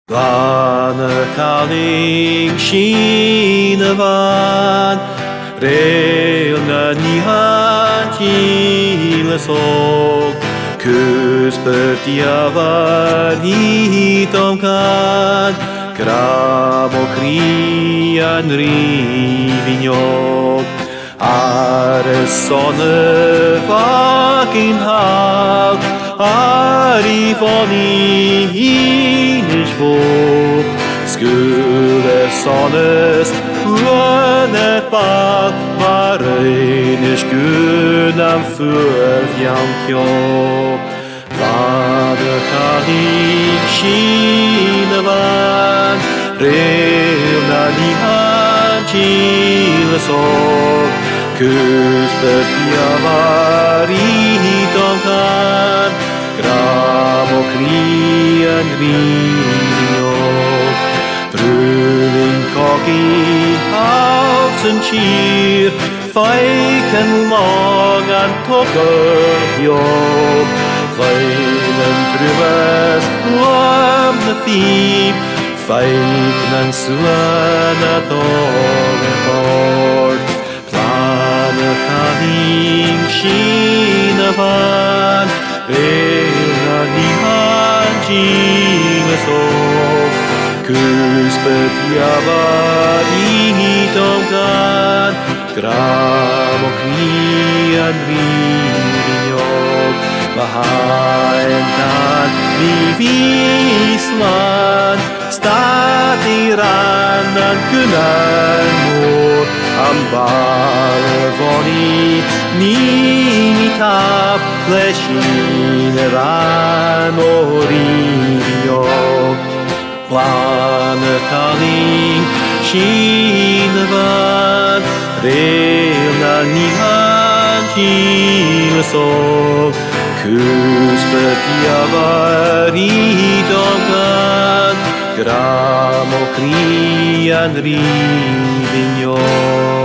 Vana kaling shinavan Reilna nihan kilasog Küspötiavar hitomkan Kramokrian rivignok Aresone vakin hag Arifoni hinishvok Skulle sonnes uanet bak Mareinish gunam furfjankjok Vade kaling shinavan Reilna nihan kilasog Küspötiavar hitomkan Kramokrian rivignok Brulin koki hausen cheer Feiken magan tokerjok Kleinen drübes lamne fieb Feiknen suana togenfort Plane kaling shinavan Reilna nihan kilasog Küspötiavar hitomkan Kramokrian rivignok Vahaentan vivislan Statirannan kynänmur Ambalvoni nimitav Leshinevan orivignok Plane kaling shinavan Reilna nihan kilasog Küspötiavar hitomkan Kramokrian rivignok